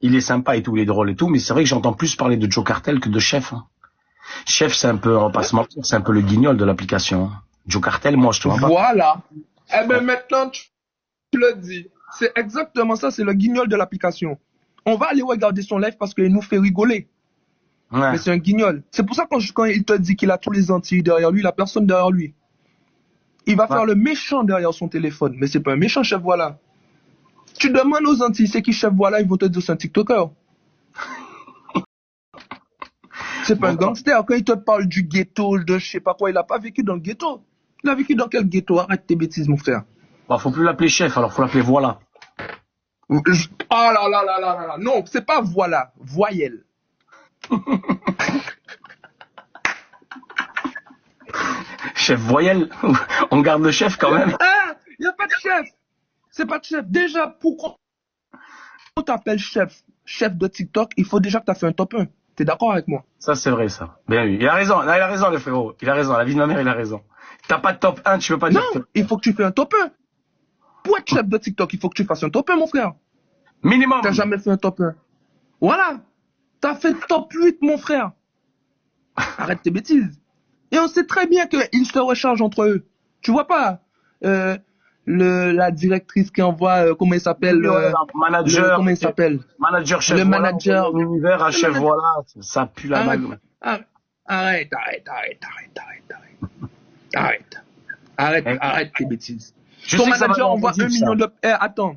Il est sympa et tout, il est drôle et tout, mais c'est vrai que j'entends plus parler de Joe Cartel que de Chef. Hein. Chef, c'est un peu, on va pas se mentir, c'est un peu le guignol de l'application. Hein. Joe Cartel, moi, je te vois pas. Voilà. Eh ben maintenant, tu le dis. C'est exactement ça, c'est le guignol de l'application. On va aller regarder son live parce qu'il nous fait rigoler. Ouais. Mais c'est un guignol. C'est pour ça que quand il te dit qu'il a tous les Antilles derrière lui, il a personne derrière lui. Il va faire le méchant derrière son téléphone. Mais c'est pas un méchant, Chef Voilà. Tu demandes aux Antilles, c'est qui Chef Voilà, ils vont te dire c'est un TikToker. C'est pas un gangster. Quand il te parle du ghetto, de je sais pas quoi, il a pas vécu dans le ghetto. Il a vécu dans quel ghetto? Arrête tes bêtises, mon frère. Bah, faut plus l'appeler Chef, alors faut l'appeler Voilà. Oh là là là là là là. Non, c'est pas Voilà. Voyelle. Chef Voyelle. On garde le chef quand même. Ah, il n'y a pas de chef. C'est pas de chef. Déjà, pourquoi on t'appelle chef de TikTok, il faut déjà que tu as fait un top 1. T'es d'accord avec moi? Ça, c'est vrai, ça. Bien vu. Il a raison. Non, il a raison, le frérot. Il a raison. La vie de ma mère, il a raison. T'as pas de top 1, tu peux pas dire Non, que... il faut que tu fasses un top 1. Pour être chef de TikTok, il faut que tu fasses un top 1, mon frère. Minimum. T'as jamais fait un top 1. Voilà. T'as fait top 8, mon frère. Arrête tes bêtises. Et on sait très bien qu'ils se rechargent entre eux. Tu vois pas la directrice qui envoie, comment il s'appelle manager. comment il s'appelle Manager Chef le Voilà. manager. L'univers à Chef Voilà. Ça pue la mague. Arrête tes bêtises. Ton manager envoie 1 million de... attends.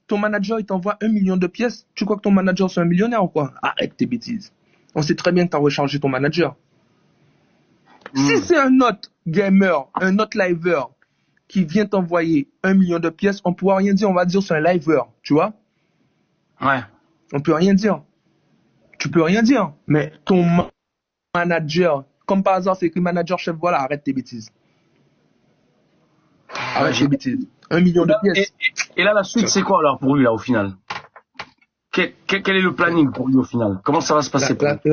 Ton manager, il t'envoie 1 million de pièces. Tu crois que ton manager, c'est un millionnaire ou quoi? Arrête tes bêtises. On sait très bien que tu as rechargé ton manager. Si c'est un autre gamer, un autre liver qui vient t'envoyer 1 million de pièces, on ne pourra rien dire. On va dire c'est un liver, tu vois? Ouais. On peut rien dire. Tu peux rien dire. Mais ton manager, comme par hasard, c'est écrit manager chef, voilà, arrête tes bêtises. Arrête tes bêtises. 1 million de pièces. Et là, la suite, c'est quoi alors pour lui, là, au final? Quel est le planning pour lui, au final? Comment ça va se passer pour lui?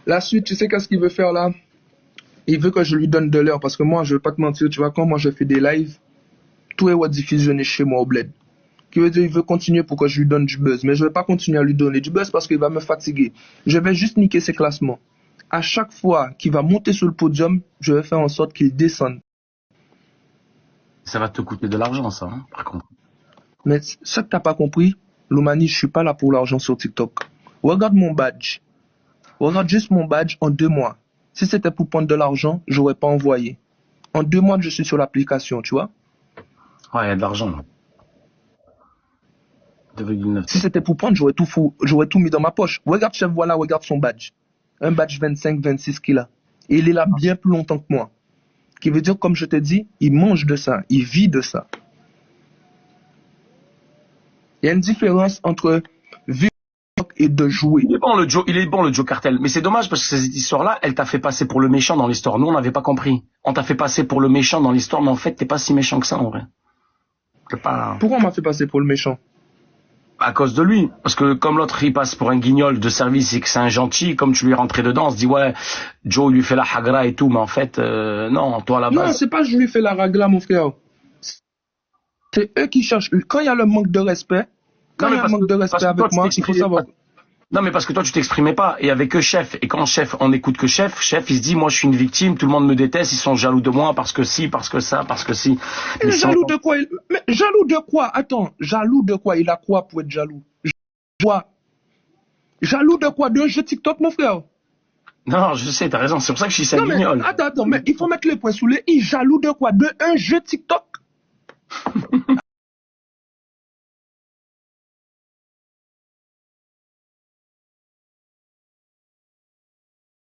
La suite, tu sais qu'est-ce qu'il veut faire là? Il veut que je lui donne de l'heure parce que moi, je vais pas te mentir, tu vois, quand moi je fais des lives, tout est diffusionné chez moi au bled. Qui veut dire, il veut continuer pour que je lui donne du buzz. Mais je vais pas continuer à lui donner du buzz parce qu'il va me fatiguer. Je vais juste niquer ses classements. À chaque fois qu'il va monter sur le podium, je vais faire en sorte qu'il descende. Ça va te coûter de l'argent, ça, hein, par contre. Mais ce que t'as pas compris, Loumani, je suis pas là pour l'argent sur TikTok. Regarde mon badge. Regarde juste mon badge en 2 mois. Si c'était pour prendre de l'argent, j'aurais pas envoyé. En 2 mois, je suis sur l'application, tu vois. Ouais, il y a de l'argent, là. 2,9. Si c'était pour prendre, j'aurais tout mis dans ma poche. Regarde Chef Voilà, regarde son badge. Un badge 25, 26 qu'il a. Et il est là bien plus longtemps que moi. Qui veut dire, comme je te dis, il mange de ça. Il vit de ça. Il y a une différence entre vivre et de jouer. Il est bon le Joe Cartel, mais c'est dommage parce que cette histoire-là, elle t'a fait passer pour le méchant dans l'histoire. Nous, on n'avait pas compris. On t'a fait passer pour le méchant dans l'histoire, mais en fait, t'es pas si méchant que ça, en vrai. Pourquoi on m'a fait passer pour le méchant? À cause de lui. Parce que comme l'autre, il passe pour un guignol de service et que c'est un gentil, comme tu lui es rentré dedans, on se dit, ouais, Joe lui fait la hagra et tout, mais en fait, non, toi, à la base... Non, c'est pas je lui fais la ragla, mon frère. C'est eux qui cherchent. Quand il y a le manque de respect, avec moi, il faut savoir... Non, mais parce que toi, tu t'exprimais pas. Et avec eux, chef. Et quand chef, on écoute que chef, il se dit, moi, je suis une victime, tout le monde me déteste, ils sont jaloux de moi parce que si, parce que ça, parce que si. Mais jaloux de quoi? Mais jaloux de quoi? Attends, jaloux de quoi? Il a quoi pour être jaloux? Jaloux de quoi? D'un jeu TikTok, mon frère? Non, je sais, t'as raison. C'est pour ça que je suis un guignol. Attends, mais il faut mettre les points sous les i. Jaloux de quoi? De un jeu TikTok?